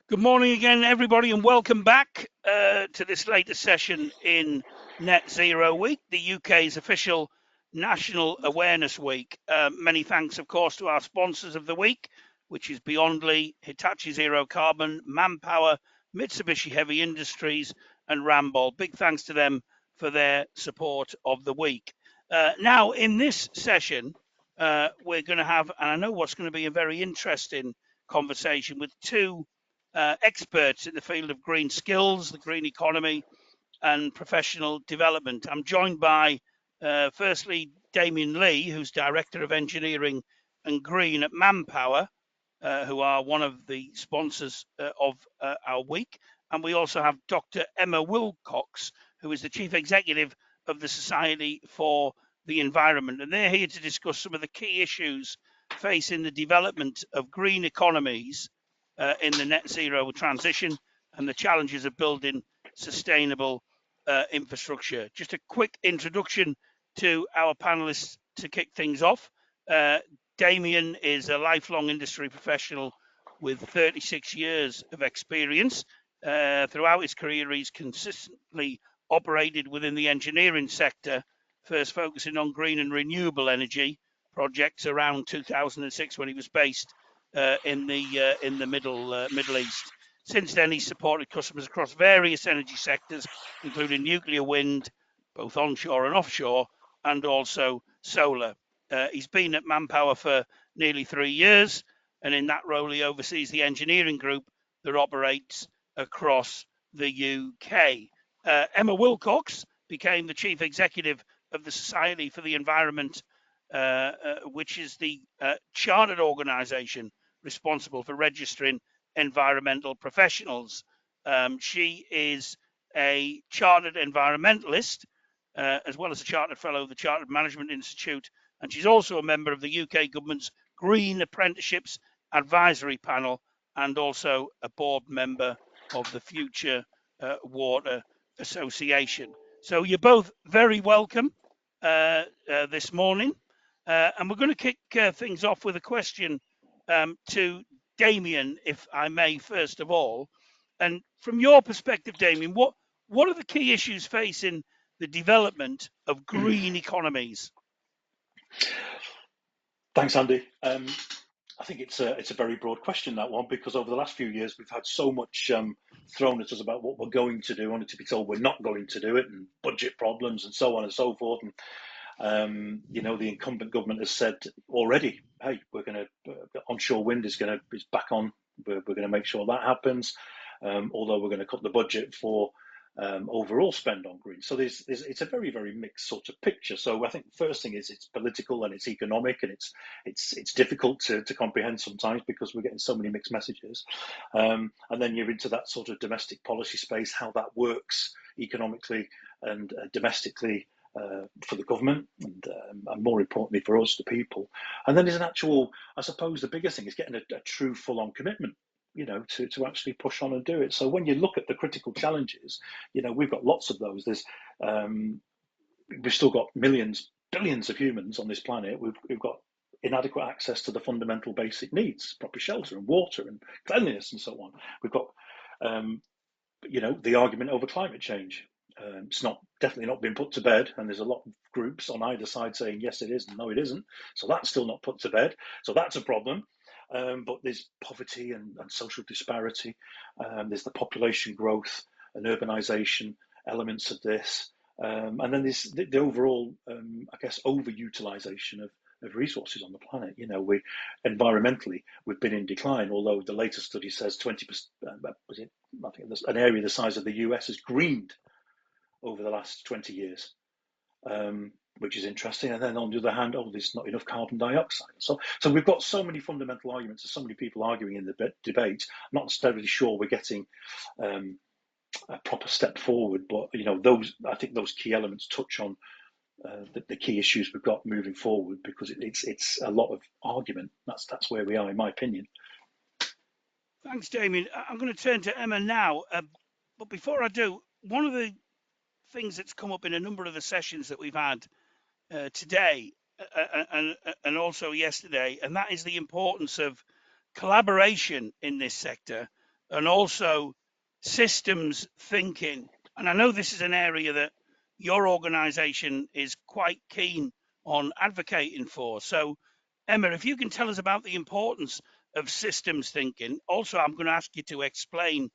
Good morning again, everybody, and welcome back to this latest session in Net Zero Week, the UK's official National Awareness Week. Many thanks, of course, to our sponsors of the week, which is Beyondly, Hitachi Zero Carbon, Manpower, Mitsubishi Heavy Industries, and Ramboll. Big thanks to them for their support of the week. Now, in this session, we're going to have, and I know what's going to be a very interesting conversation with two experts in the field of green skills, the green economy, and professional development. I'm joined by, firstly, Damien Lee, who's Director of Engineering and Green at Manpower, who are one of the sponsors of our week. And we also have Dr. Emma Wilcox, who is the Chief Executive of the Society for the Environment. And they're here to discuss some of the key issues facing the development of green economies in the net zero transition and the challenges of building sustainable infrastructure. Just a quick introduction to our panelists to kick things off. Damien is a lifelong industry professional with 36 years of experience. Throughout his career, he's consistently operated within the engineering sector, first focusing on green and renewable energy projects around 2006 when he was based in the Middle East. Since then, he's supported customers across various energy sectors, including nuclear, wind, both onshore and offshore, and also solar. He's been at Manpower for nearly 3 years, and in that role, he oversees the engineering group that operates across the UK. Emma Wilcox became the Chief Executive of the Society for the Environment, which is the chartered organisation responsible for registering environmental professionals. She is a chartered environmentalist, as well as a chartered fellow of the Chartered Management Institute, and she's also a member of the UK government's Green Apprenticeships Advisory Panel and also a board member of the Future Water Association. So you're both very welcome this morning. And we're going to kick things off with a question to Damien, if I may, first of all. And from your perspective, Damien, what are the key issues facing the development of green economies? Thanks, Andy. I think it's a very broad question, that one, because over the last few years we've had so much thrown at us about what we're going to do, only to be told we're not going to do it, and budget problems and so on and so forth. And the incumbent government has said already, hey, we're going to onshore wind is back on. We're going to make sure that happens. Although we're going to cut the budget for overall spend on green. So it's a very, very mixed sort of picture. So I think the first thing is it's political and it's economic, and it's difficult to comprehend sometimes because we're getting so many mixed messages. And then you're into that sort of domestic policy space, how that works economically and domestically for the government, and more importantly for us, the people. And then there's an actual, I suppose the biggest thing is getting a true full-on commitment, to actually push on and do it. So when you look at the critical challenges, we've got lots of those. We've still got millions, billions of humans on this planet. We've got inadequate access to the fundamental basic needs, proper shelter and water and cleanliness and so on. We've got, the argument over climate change. It's definitely not been put to bed, and there's a lot of groups on either side saying yes it is and no it isn't. So that's still not put to bed. So that's a problem. But there's poverty and social disparity. There's the population growth and urbanisation elements of this, and then there's the overall, I guess, overutilisation of resources on the planet. Environmentally we've been in decline, although the latest study says 20%. I think an area the size of the US has greened over the last 20 years. Which is interesting. And then on the other hand, there's not enough carbon dioxide. So we've got so many fundamental arguments and so many people arguing in the debate. I'm not necessarily sure we're getting a proper step forward, but I think those key elements touch on the key issues we've got moving forward, because it's a lot of argument. That's where we are, in my opinion. Thanks, Damien. I'm going to turn to Emma now, but before I do, one of the things that's come up in a number of the sessions that we've had today and also yesterday, and that is the importance of collaboration in this sector and also systems thinking. And I know this is an area that your organization is quite keen on advocating for. So, Emma, if you can tell us about the importance of systems thinking. Also, I'm going to ask you to explain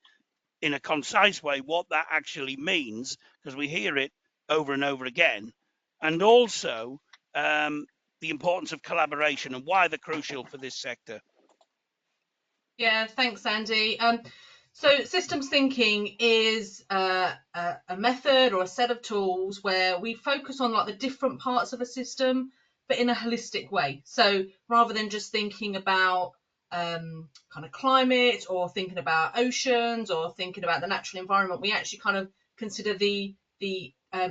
in a concise way what that actually means, because we hear it over and over again. And also, the importance of collaboration and why they're crucial for this sector. Yeah, thanks, Andy. So systems thinking is a method or a set of tools where we focus on like the different parts of a system, but in a holistic way. So rather than just thinking about kind of climate or thinking about oceans or thinking about the natural environment, we actually kind of consider the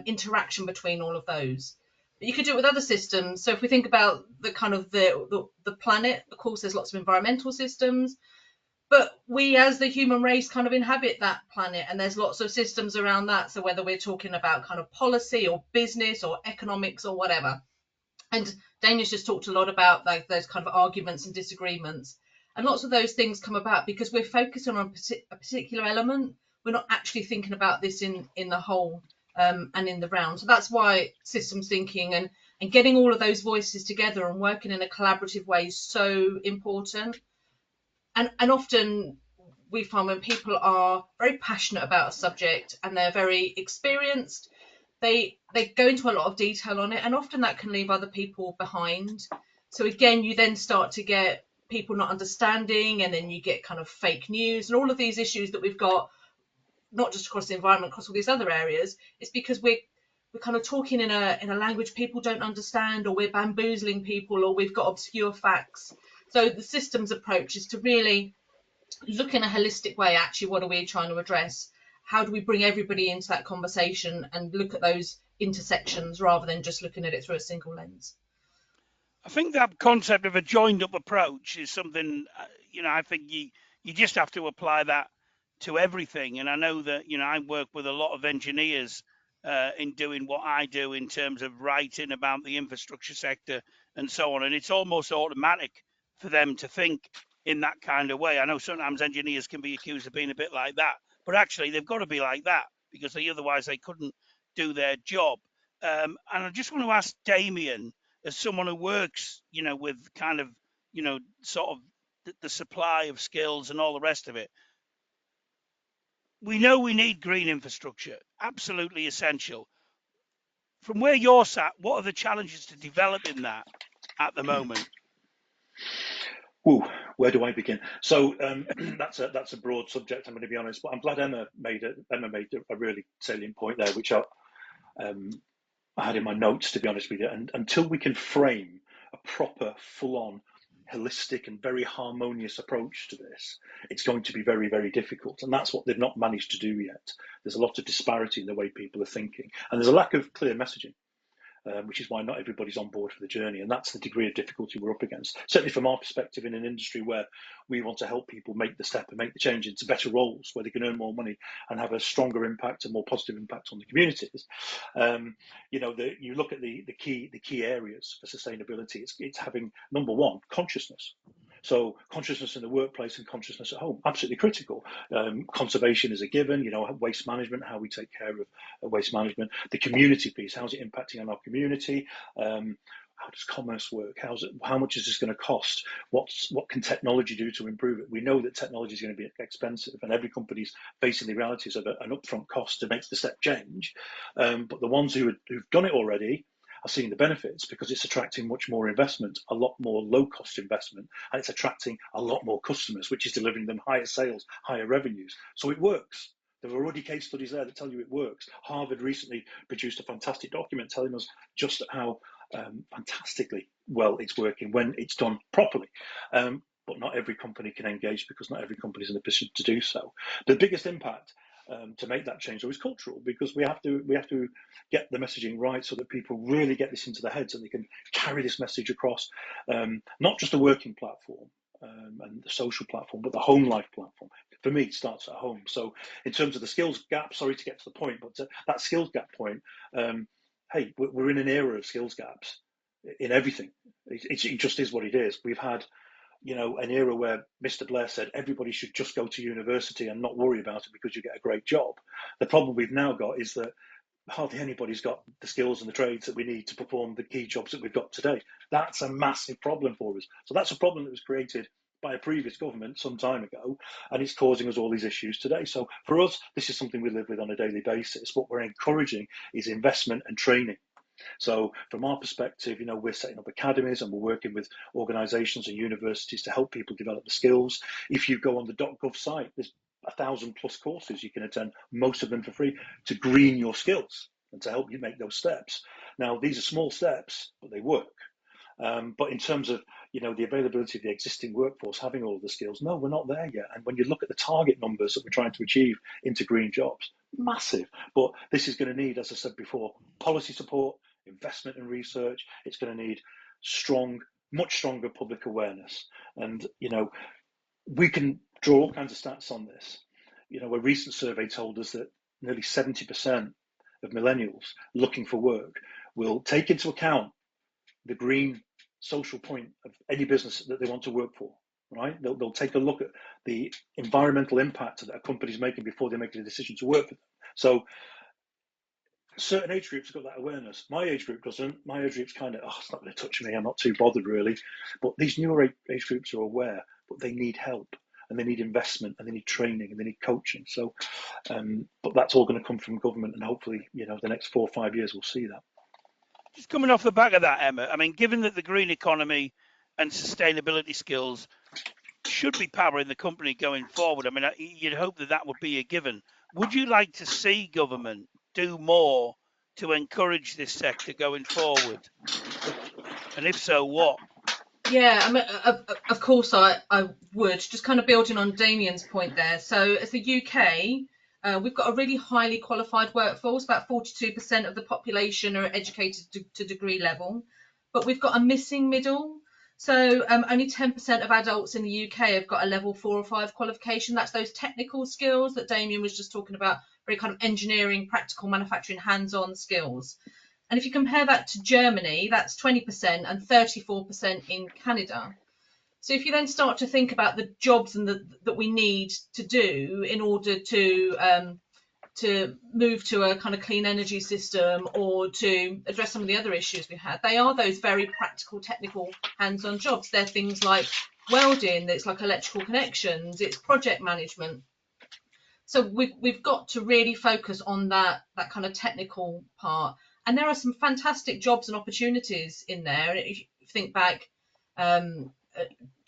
interaction between all of those. But you could do it with other systems. So if we think about the kind of the planet, of course, there's lots of environmental systems, but we as the human race kind of inhabit that planet, and there's lots of systems around that. So whether we're talking about kind of policy or business or economics or whatever, and Daniel's just talked a lot about like those kind of arguments and disagreements, and lots of those things come about because we're focusing on a particular element. We're not actually thinking about this in the whole and in the round. So that's why systems thinking and getting all of those voices together and working in a collaborative way is so important. And often we find when people are very passionate about a subject and they're very experienced, they go into a lot of detail on it, and often that can leave other people behind. So again, you then start to get people not understanding, and then you get kind of fake news and all of these issues that we've got, not just across the environment, across all these other areas. It's because we're kind of talking in a language people don't understand, or we're bamboozling people, or we've got obscure facts. So the systems approach is to really look in a holistic way. Actually, what are we trying to address? How do we bring everybody into that conversation and look at those intersections rather than just looking at it through a single lens? I think that concept of a joined up approach is something, I think you just have to apply that to everything. And I know that, I work with a lot of engineers in doing what I do in terms of writing about the infrastructure sector and so on. And it's almost automatic for them to think in that kind of way. I know sometimes engineers can be accused of being a bit like that, but actually they've got to be like that because otherwise they couldn't do their job. And I just want to ask Damien, as someone who works, with kind of, sort of the supply of skills and all the rest of it, we know we need green infrastructure, absolutely essential. From where you're sat, what are the challenges to developing that at the moment? Ooh, where do I begin? So that's a broad subject, I'm going to be honest, but I'm glad Emma made a really salient point there, which I had in my notes, to be honest with you. And until we can frame a proper, full-on, holistic and very harmonious approach to this, it's going to be very, very difficult. And that's what they've not managed to do yet. There's a lot of disparity in the way people are thinking, and there's a lack of clear messaging. Which is why not everybody's on board for the journey. And that's the degree of difficulty we're up against. Certainly from our perspective in an industry where we want to help people make the step and make the change into better roles where they can earn more money and have a stronger impact and more positive impact on the communities. You look at the key areas for sustainability. It's having, number one, consciousness. So consciousness in the workplace and consciousness at home, absolutely critical. Conservation is a given, waste management, how we take care of waste management. The community piece, how's it impacting on our community? How does commerce work? How much is this going to cost? What can technology do to improve it? We know that technology is going to be expensive, and every company's facing the realities of an upfront cost to make the step change. But the ones who've done it already are seeing the benefits because it's attracting much more investment, a lot more low-cost investment, and it's attracting a lot more customers, which is delivering them higher sales, higher revenues. So it works. There are already case studies there that tell you it works. Harvard recently produced a fantastic document telling us just how fantastically well it's working when it's done properly. But not every company can engage because not every company is in a position to do so. The biggest impact to make that change though is cultural, because we have to get the messaging right so that people really get this into their heads and they can carry this message across, not just a working platform and the social platform, but the home life platform. For me, it starts at home. So in terms of the skills gap, sorry to get to the point, but that skills gap point, hey, we're in an era of skills gaps in everything. It just is what it is. We've had an era where Mr. Blair said everybody should just go to university and not worry about it because you get a great job. The problem we've now got is that hardly anybody's got the skills and the trades that we need to perform the key jobs that we've got today. That's a massive problem for us. So that's a problem that was created by a previous government some time ago, and it's causing us all these issues today. So for us, this is something we live with on a daily basis. What we're encouraging is investment and training. So from our perspective, we're setting up academies and we're working with organisations and universities to help people develop the skills. If you go on the .gov site, there's 1,000+ courses you can attend, most of them for free, to green your skills and to help you make those steps. Now, these are small steps, but they work. But in terms of the availability of the existing workforce having all of the skills, no, we're not there yet. And when you look at the target numbers that we're trying to achieve into green jobs, massive. But this is going to need, as I said before, policy support, investment in research. It's going to need much stronger public awareness. And we can draw all kinds of stats on this. A recent survey told us that nearly 70% of millennials looking for work will take into account the green social point of any business that they want to work for, right? They'll take a look at the environmental impact that a company's making before they make a decision to work for them. So certain age groups have got that awareness. My age group doesn't. My age group's kind of, it's not going to touch me. I'm not too bothered really. But these newer age groups are aware, but they need help and they need investment and they need training and they need coaching. So, but that's all going to come from government, and hopefully, the next 4 or 5 years we'll see that. Just coming off the back of that, Emma, I mean, given that the green economy and sustainability skills should be powering the company going forward, I mean, you'd hope that would be a given. Would you like to see government do more to encourage this sector going forward? And if so, what? Yeah, I mean, of course I would. Just kind of building on Damien's point there. So as the UK, we've got a really highly qualified workforce. About 42% of the population are educated to degree level, but we've got a missing middle. So only 10% of adults in the UK have got a level 4 or 5 qualification. That's those technical skills that Damien was just talking about, very kind of engineering, practical manufacturing, hands-on skills. And if you compare that to Germany, that's 20% and 34% in Canada. So if you then start to think about the jobs and that we need to do in order to move to a kind of clean energy system or to address some of the other issues we had, they are those very practical, technical, hands-on jobs. They're things like welding, it's like electrical connections, it's project management. So we've got to really focus on that kind of technical part. And there are some fantastic jobs and opportunities in there. If you think back,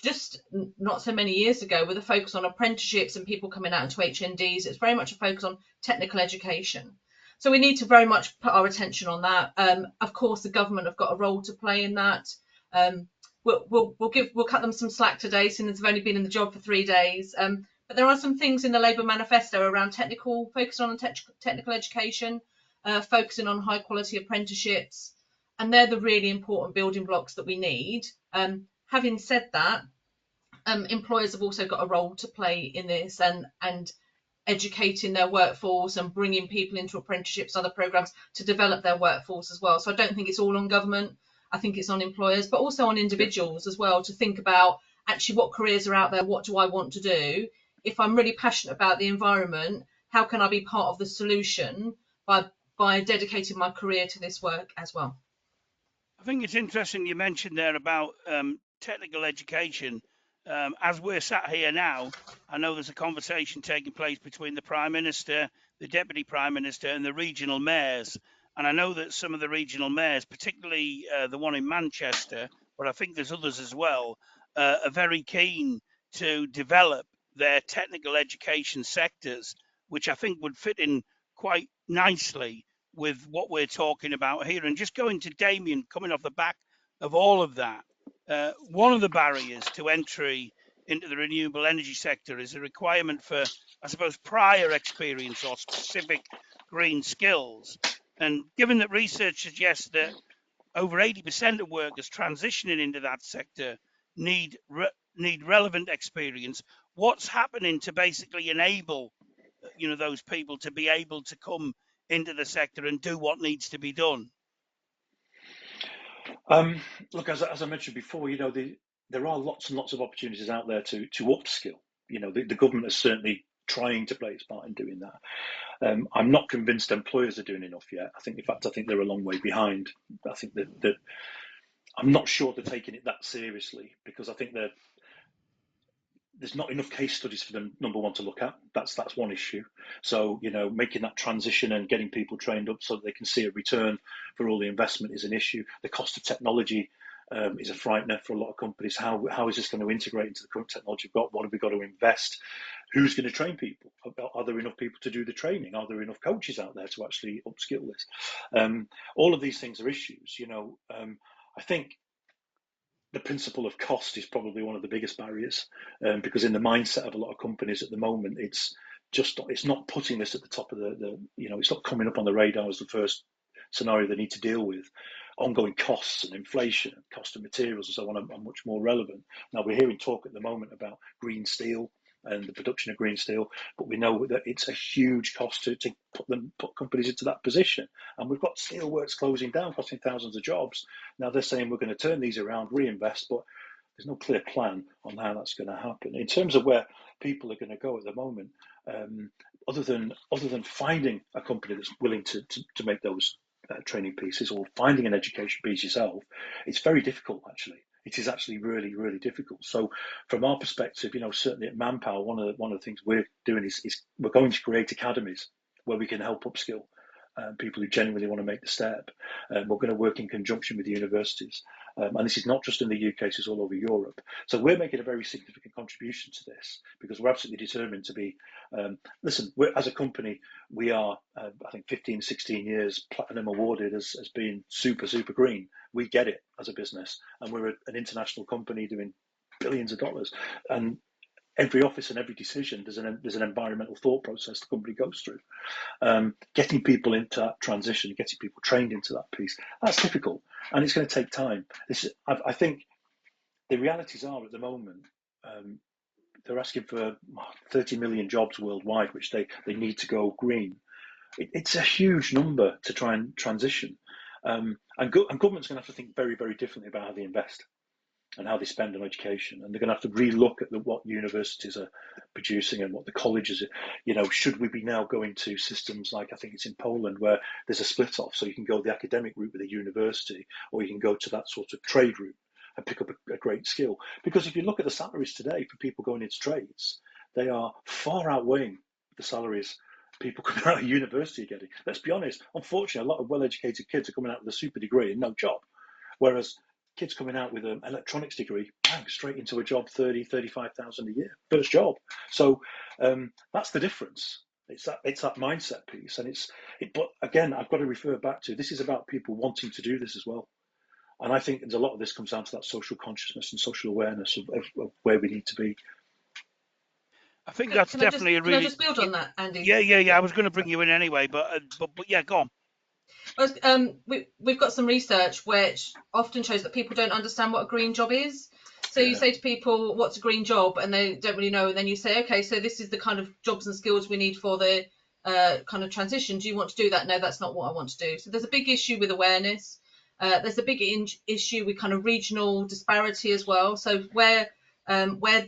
just not so many years ago, with a focus on apprenticeships and people coming out into HNDs, it's very much a focus on technical education. So we need to very much put our attention on that. Of course, the government have got a role to play in that. We'll cut them some slack today, since they've only been in the job for 3 days. But there are some things in the Labour manifesto around focusing on technical education, focusing on high quality apprenticeships, and they're the really important building blocks that we need. Having said that, employers have also got a role to play in this and educating their workforce and bringing people into apprenticeships, other programs to develop their workforce as well. So I don't think it's all on government. I think it's on employers, but also on individuals as well, to think about actually what careers are out there, what do I want to do? If I'm really passionate about the environment, how can I be part of the solution by dedicating my career to this work as well? I think it's interesting you mentioned there about technical education. As we're sat here now, I know there's a conversation taking place between the Prime Minister, the Deputy Prime Minister and the regional mayors. And I know that some of the regional mayors, particularly the one in Manchester, but I think there's others as well, are very keen to develop their technical education sectors, which I think would fit in quite nicely with what we're talking about here. And just going to Damien, coming off the back of all of that, one of the barriers to entry into the renewable energy sector is a requirement for, I suppose, prior experience or specific green skills. And given that research suggests that over 80% of workers transitioning into that sector need relevant experience, what's happening to basically enable those people to be able to come into the sector and do what needs to be done? Look, as I mentioned before, there are lots and lots of opportunities out there to upskill. You know, the government is certainly trying to play its part in doing that. I'm not convinced employers are doing enough yet. I think they're a long way behind. I think that I'm not sure they're taking it that seriously, because I think there's not enough case studies for them, number one, to look at. That's one issue. So, you know, making that transition and getting people trained up so that they can see a return for all the investment is an issue. The cost of technology is a frightener for a lot of companies. How is this going to integrate into the current technology we've got? What have we got to invest? Who's going to train people? Are there enough people to do the training? Are there enough coaches out there to actually upskill this? All of these things are issues. You know, I think the principle of cost is probably one of the biggest barriers, because in the mindset of a lot of companies at the moment, it's not putting this at the top of it's not coming up on the radar as the first scenario they need to deal with. Ongoing costs and inflation, cost of materials and so on are much more relevant. Now, we're hearing talk at the moment about green steel and the production of green steel, but we know that it's a huge cost to put companies into that position. And we've got steelworks closing down, costing thousands of jobs. Now they're saying we're going to turn these around, reinvest, but there's no clear plan on how that's going to happen. In terms of where people are going to go at the moment, other than finding a company that's willing to make those training pieces, or finding an education piece yourself, it's very difficult, actually. It is actually really, really difficult. So from our perspective, you know, certainly at Manpower, one of the things we're doing is we're going to create academies where we can help upskill people who genuinely want to make the step. We're going to work in conjunction with the universities. And this is not just in the UK, it's all over Europe. So we're making a very significant contribution to this, because we're absolutely determined to be, as a company, we are, I think, 15, 16 years platinum awarded as being super, super green. We get it as a business, and we're an international company doing billions of dollars. And every office and every decision, there's an environmental thought process the company goes through. Getting people into that transition, getting people trained into that piece, that's difficult, and it's going to take time. I think the realities are, at the moment, they're asking for 30 million jobs worldwide, which they need to go green. It's a huge number to try and transition. And government's going to have to think very, very differently about how they invest and how they spend on education, and they're going to have to re-look at what universities are producing and what the colleges are. You know, should we be now going to systems like, I think it's in Poland, where there's a split off, so you can go the academic route with a university, or you can go to that sort of trade route and pick up a great skill. Because if you look at the salaries today for people going into trades, they are far outweighing the salaries people coming out of university are getting. Let's be honest, unfortunately, a lot of well-educated kids are coming out with a super degree and no job, whereas kids coming out with an electronics degree, bang, straight into a job, 30,000, 35,000 a year, first job. So that's the difference. It's that mindset piece, and but again, I've got to refer back to, this is about people wanting to do this as well. And I think there's a lot of this comes down to that social consciousness and social awareness of where we need to be. I think that's definitely Can I just build on that, Andy? Yeah. I was going to bring you in anyway, but yeah, go on. We've got some research which often shows that people don't understand what a green job is. So you say to people, what's a green job? And they don't really know. And then you say, okay, so this is the kind of jobs and skills we need for the kind of transition. Do you want to do that? No, that's not what I want to do. So there's a big issue with awareness. There's a big issue with kind of regional disparity as well. So where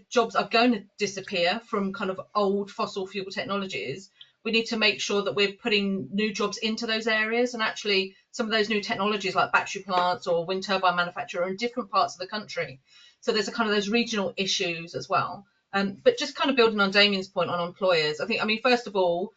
jobs are going to disappear from kind of old fossil fuel technologies, we need to make sure that we're putting new jobs into those areas. And actually, some of those new technologies like battery plants or wind turbine manufacture are in different parts of the country. So there's a kind of those regional issues as well. But just kind of building on Damien's point on employers, first of all,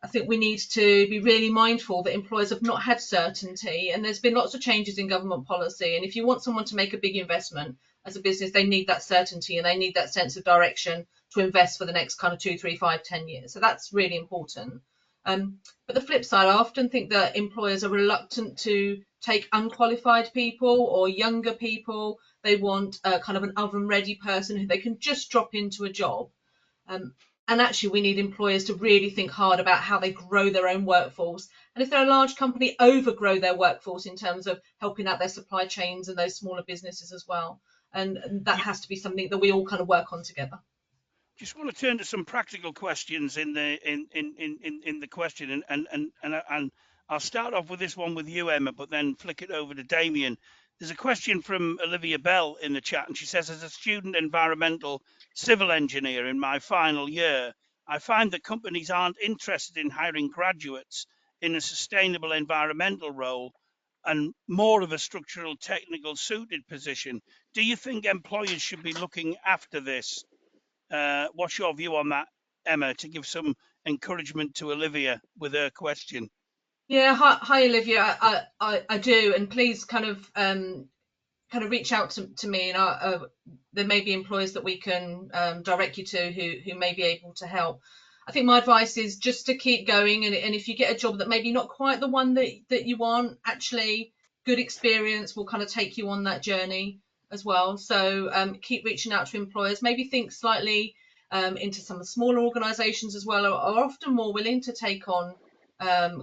I think we need to be really mindful that employers have not had certainty, and there's been lots of changes in government policy. And if you want someone to make a big investment as a business, they need that certainty and they need that sense of direction to invest for the next kind of 2, 3, 5, 10 years. So that's really important. But the flip side, I often think that employers are reluctant to take unqualified people or younger people. They want kind of an oven-ready person who they can just drop into a job. And actually, we need employers to really think hard about how they grow their own workforce. And if they're a large company, overgrow their workforce in terms of helping out their supply chains and those smaller businesses as well. And that has to be something that we all kind of work on together. Just want to turn to some practical questions in the question, and I'll start off with this one with you, Emma, but then flick it over to Damien. There's a question from Olivia Bell in the chat, and she says, as a student environmental civil engineer in my final year, I find that companies aren't interested in hiring graduates in a sustainable environmental role and more of a structural technical suited position. Do you think employers should be looking after this? What's your view on that, Emma, to give some encouragement to Olivia with her question? Yeah, hi Olivia. I do, and please kind of reach out to me, and there may be employers that we can direct you to who may be able to help. I think my advice is just to keep going, and if you get a job that maybe not quite the one that you want, actually good experience will kind of take you on that journey as well. So keep reaching out to employers. Maybe think slightly into some of the smaller organisations as well, are often more willing to take on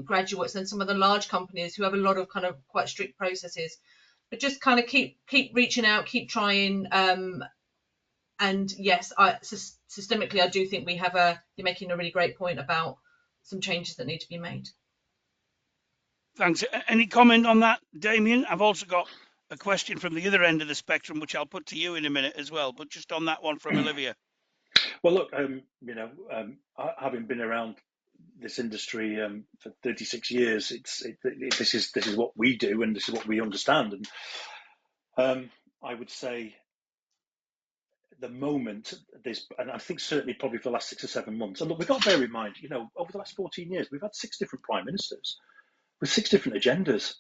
graduates than some of the large companies who have a lot of kind of quite strict processes. But just kind of keep reaching out, keep trying. And yes, systemically, I do think you're making a really great point about some changes that need to be made. Thanks. Any comment on that, Damien? I've also got a question from the other end of the spectrum, which I'll put to you in a minute as well, but just on that one from Olivia. Well, look, having been around this industry for 36 years, this is what we do, and this is what we understand. And I would say, the moment this, and I think certainly probably for the last 6 or 7 months. And look, we've got to bear in mind, over the last 14 years, we've had 6 different prime ministers with 6 different agendas.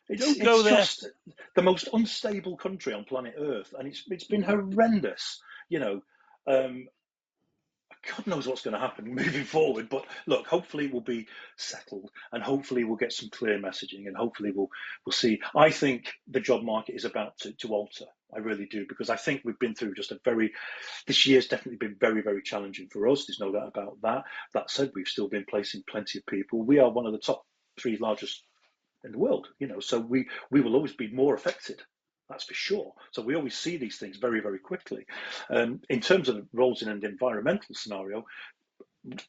It's just the most unstable country on planet Earth, and it's been horrendous. God knows what's going to happen moving forward, but look, hopefully we'll be settled, and hopefully we'll get some clear messaging, and hopefully we'll see. I think the job market is about to alter. I really do, because I think we've been through this year's definitely been very, very challenging for us. There's no doubt about that. That said, we've still been placing plenty of people. We are one of the top 3 largest in the world, so we will always be more affected. That's for sure. So we always see these things very, very quickly. In terms of roles in an environmental scenario,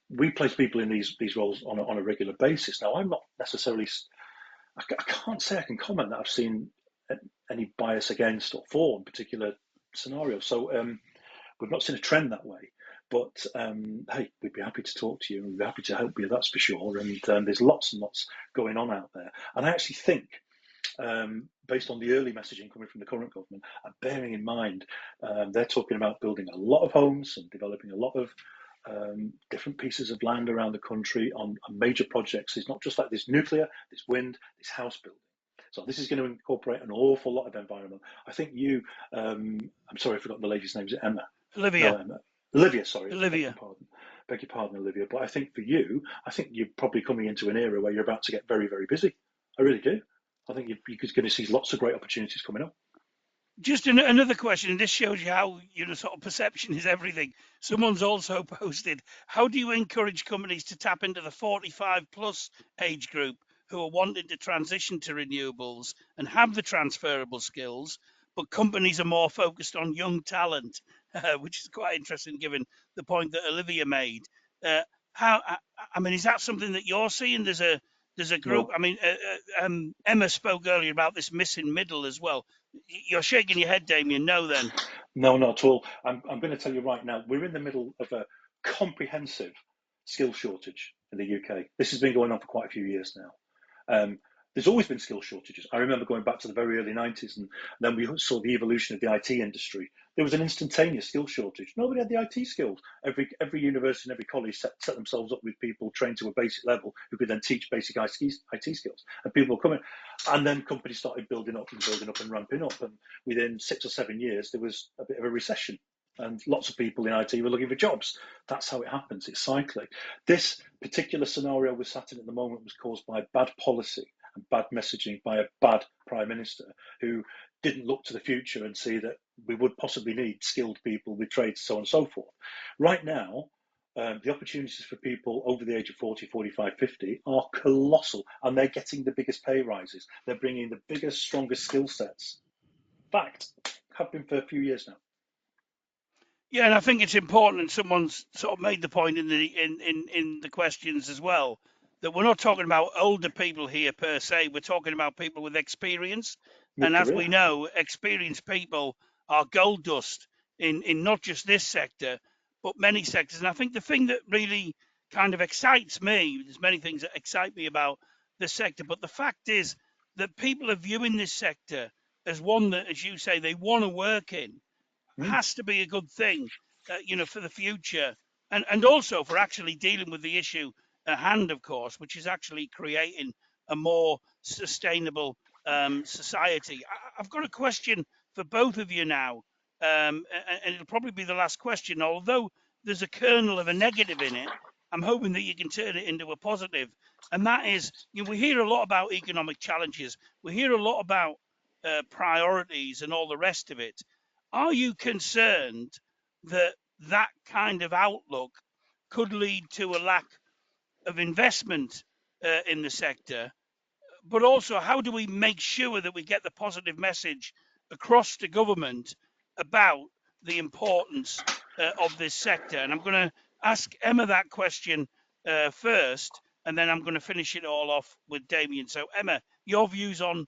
we place people in these roles on a regular basis. Now, I'm not necessarily, I can't say I can comment that I've seen any bias against or for a particular scenario. So we've not seen a trend that way. But hey, we'd be happy to talk to you, and we'd be happy to help you, that's for sure. And there's lots and lots going on out there. And I actually think, based on the early messaging coming from the current government, and bearing in mind they're talking about building a lot of homes and developing a lot of different pieces of land around the country on major projects. It's not just like this nuclear, this wind, this house building. So this is going to incorporate an awful lot of environment. I think I'm sorry, I forgot the lady's name. Is it Emma? Olivia. No, Emma. Olivia, sorry. Olivia. Beg your pardon, Olivia. But I think for you, you're probably coming into an era where you're about to get very, very busy. I really do. I think you're going to see lots of great opportunities coming up. Just another question, and this shows you how sort of perception is everything. Someone's also posted, how do you encourage companies to tap into the 45 plus age group who are wanting to transition to renewables and have the transferable skills, but companies are more focused on young talent, which is quite interesting given the point that Olivia made. Is that something that you're seeing? There's a group. No. Emma spoke earlier about this missing middle as well. You're shaking your head, Damien. No, then. No, not at all. I'm going to tell you right now, we're in the middle of a comprehensive skill shortage in the UK. This has been going on for quite a few years now. There's always been skill shortages. I remember going back to the very early 90s, and then we saw the evolution of the IT industry. There was an instantaneous skill shortage. Nobody had the IT skills. Every university and every college set themselves up with people trained to a basic level who could then teach basic IT skills. And people were coming. And then companies started building up and ramping up. And within 6 or 7 years, there was a bit of a recession. And lots of people in IT were looking for jobs. That's how it happens. It's cyclic. This particular scenario we're sat in at the moment was caused by bad policy and bad messaging by a bad prime minister who didn't look to the future and see that we would possibly need skilled people with trades, so on and so forth. Right now, the opportunities for people over the age of 40, 45, 50 are colossal, and they're getting the biggest pay rises. They're bringing the biggest, strongest skill sets. Fact, have been for a few years now. Yeah, and I think it's important, and someone's sort of made the point in the questions as well, that we're not talking about older people here per se. We're talking about people with experience And as mid-career. we know, experienced people are gold dust in not just this sector, but many sectors. And I think the thing that really kind of excites me, there's many things that excite me about the sector, but the fact is that people are viewing this sector as one that, as you say, they want to work in, has to be a good thing, for the future, and also for actually dealing with the issue at hand, of course, which is actually creating a more sustainable society. I've got a question for both of you now, and it'll probably be the last question. Although there's a kernel of a negative in it, I'm hoping that you can turn it into a positive, and that is, we hear a lot about economic challenges, we hear a lot about priorities and all the rest of it. Are you concerned that that kind of outlook could lead to a lack of investment in the sector? But also, how do we make sure that we get the positive message across the government about the importance of this sector? And I'm going to ask Emma that question first, and then I'm going to finish it all off with Damien. So, Emma, your views on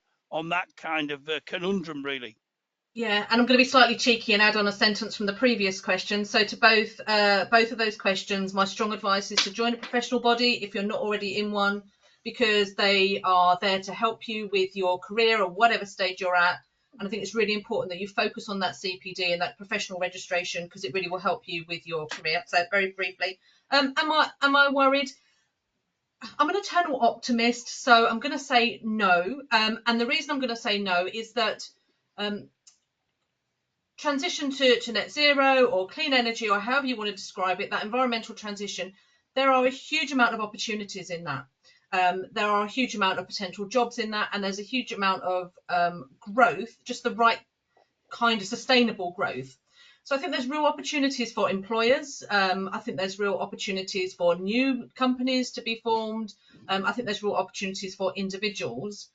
that kind of conundrum, really. Yeah, and I'm going to be slightly cheeky and add on a sentence from the previous question. So to both of those questions, my strong advice is to join a professional body if you're not already in one, because they are there to help you with your career or whatever stage you're at. And I think it's really important that you focus on that CPD and that professional registration, because it really will help you with your career. So very briefly, am I worried? I'm an eternal optimist, so I'm going to say no. And the reason I'm going to say no is that transition to net zero or clean energy, or however you want to describe it, that environmental transition, there are a huge amount of opportunities in that. There are a huge amount of potential jobs in that, and there's a huge amount of growth, just the right kind of sustainable growth. So I think there's real opportunities for employers. I think there's real opportunities for new companies to be formed. I think there's real opportunities for individuals.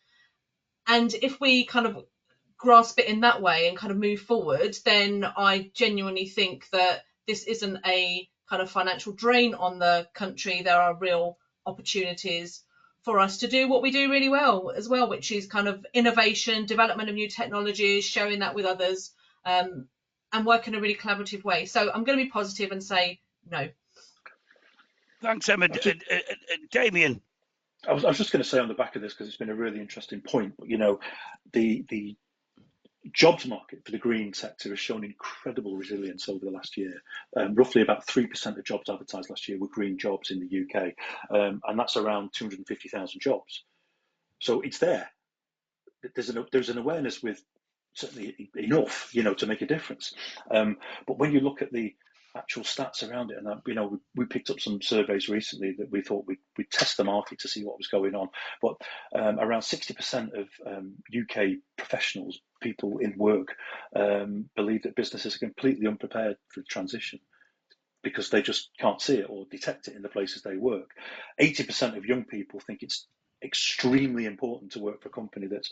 And if we kind of grasp it in that way and kind of move forward, then I genuinely think that this isn't a kind of financial drain on the country. There are real opportunities for us to do what we do really well as well, which is kind of innovation, development of new technologies, sharing that with others, and work in a really collaborative way. So I'm going to be positive and say no. Thanks, Emma. Damien. I was just going to say on the back of this, because it's been a really interesting point, but the jobs market for the green sector has shown incredible resilience over the last year. Roughly about 3% of jobs advertised last year were green jobs in the UK, and that's around 250,000 jobs. So it's there. There's an awareness with certainly enough, to make a difference. But when you look at the actual stats around it, and we picked up some surveys recently that we thought we'd test the market to see what was going on. But around 60% of UK professionals, people in work, believe that businesses are completely unprepared for the transition because they just can't see it or detect it in the places they work. 80% of young people think it's extremely important to work for a company that's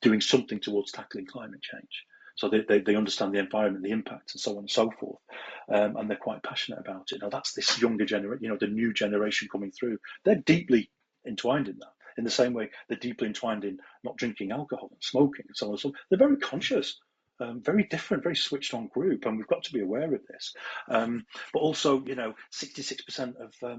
doing something towards tackling climate change. So they understand the environment, the impact, and so on and so forth, and they're quite passionate about it. Now that's this younger generation, the new generation coming through. They're deeply entwined in that. In the same way, they're deeply entwined in not drinking alcohol and smoking and so on and so on. They're very conscious. Very different, very switched on group, and we've got to be aware of this. But also, 66% of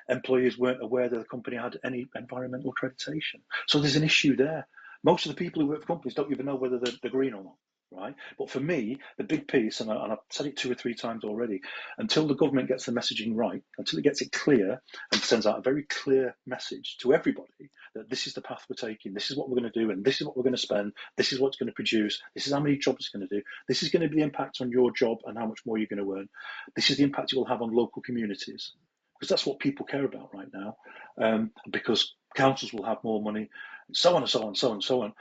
employees weren't aware that the company had any environmental accreditation. So there's an issue there. Most of the people who work for companies don't even know whether they're green or not, right? But for me, the big piece, and I've said it 2 or 3 times already, until the government gets the messaging right, until it gets it clear and sends out a very clear message to everybody that this is the path we're taking, this is what we're going to do, and this is what we're going to spend, this is what's going to produce, this is how many jobs it's going to do, this is going to be the impact on your job and how much more you're going to earn, this is the impact it will have on local communities, because that's what people care about right now, because councils will have more money, so on and so on and so on and so on.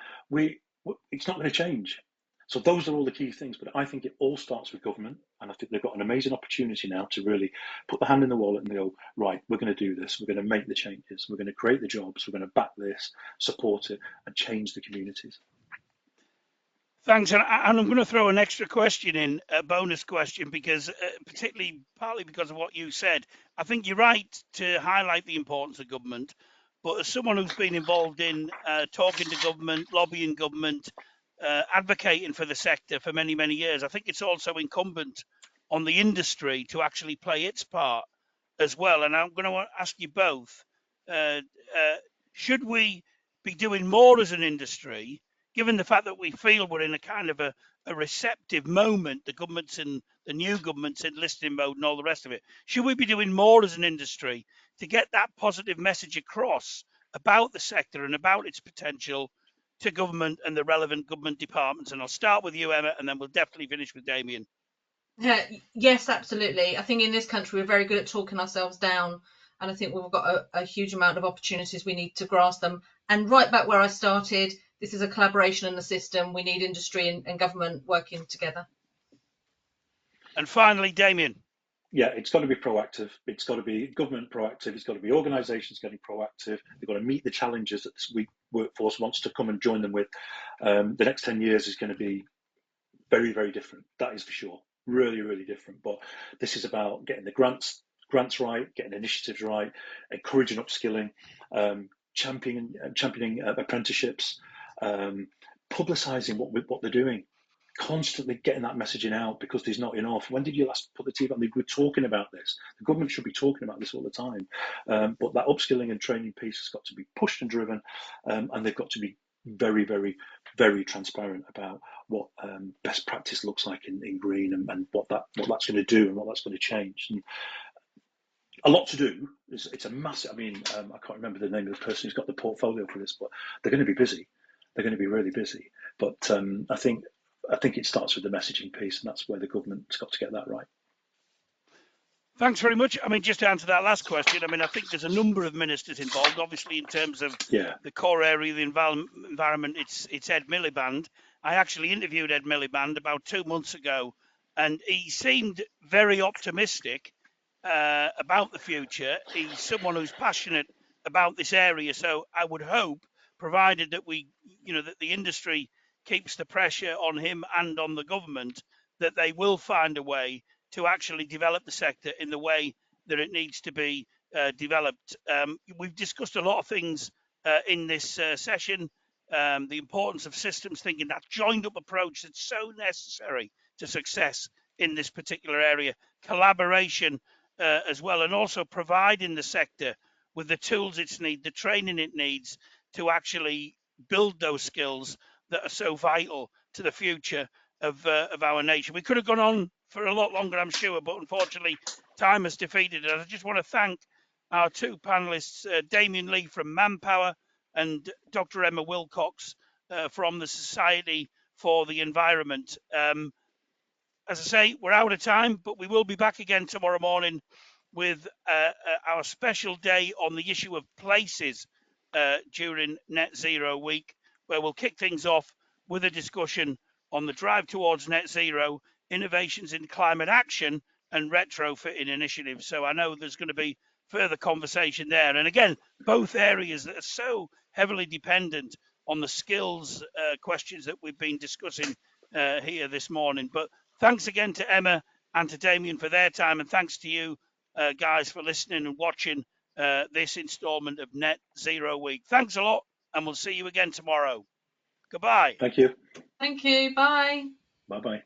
It's not going to change. So those are all the key things, but I think it all starts with government, and I think they've got an amazing opportunity now to really put the hand in the wallet and go, right, we're going to do this, we're going to make the changes, we're going to create the jobs, we're going to back this, support it, and change the communities. Thanks, and I'm going to throw an extra question in, a bonus question, because partly because of what you said, I think you're right to highlight the importance of government, But as someone who's been involved in talking to government, lobbying government, advocating for the sector for many, many years, I think it's also incumbent on the industry to actually play its part as well. And I'm going to ask you both, should we be doing more as an industry, given the fact that we feel we're in a kind of a receptive moment, the government's in, the new government's in listening mode and all the rest of it. Should we be doing more as an industry to get that positive message across about the sector and about its potential to government and the relevant government departments? And I'll start with you, Emma, and then we'll definitely finish with Damien. Yes, absolutely. I think in this country we're very good at talking ourselves down, and I think we've got a huge amount of opportunities. We need to grasp them. And right back where I started, this is a collaboration in the system. We need industry and government working together. And finally, Damien. Yeah, it's got to be proactive. It's got to be government proactive. It's got to be organisations getting proactive. They've got to meet the challenges that this workforce wants to come and join them with. The next 10 years is going to be very, very different. That is for sure. Really, really different. But this is about getting the grants right, getting initiatives right, encouraging upskilling, championing apprenticeships, publicising what they're doing. Constantly getting that messaging out, because there's not enough. When did you last put the TV on? We're talking about this. The government should be talking about this all the time. But that upskilling and training piece has got to be pushed and driven, and they've got to be very, very, very transparent about what best practice looks like in green, and what that's going to do and what that's going to change. And a lot to do. It's a massive. I mean, I can't remember the name of the person who's got the portfolio for this, but they're going to be busy. They're going to be really busy. But I think it starts with the messaging piece, and that's where the government's got to get that right. Thanks very much. I mean, just to answer that last question, I mean, I think there's a number of ministers involved. Obviously, in terms of the core area of the environment, it's Ed Miliband. I actually interviewed Ed Miliband about 2 months ago, and he seemed very optimistic about the future. He's someone who's passionate about this area, so I would hope, provided that that the industry keeps the pressure on him and on the government, that they will find a way to actually develop the sector in the way that it needs to be developed. We've discussed a lot of things in this session, the importance of systems thinking, that joined up approach that's so necessary to success in this particular area, collaboration as well, and also providing the sector with the tools it needs, the training it needs to actually build those skills that are so vital to the future of our nation. We could have gone on for a lot longer, I'm sure, but unfortunately time has defeated us. I just want to thank our two panelists, Damien Lee from Manpower and Dr. Emma Wilcox from the Society for the Environment. As I say, we're out of time, but we will be back again tomorrow morning with our special day on the issue of places during Net Zero Week, where we'll kick things off with a discussion on the drive towards net zero, innovations in climate action, and retrofitting initiatives. So I know there's going to be further conversation there. And again, both areas that are so heavily dependent on the skills questions that we've been discussing here this morning. But thanks again to Emma and to Damien for their time, and thanks to you guys for listening and watching this instalment of Net Zero Week. Thanks a lot, and we'll see you again tomorrow. Goodbye. Thank you. Thank you. Bye. Bye-bye.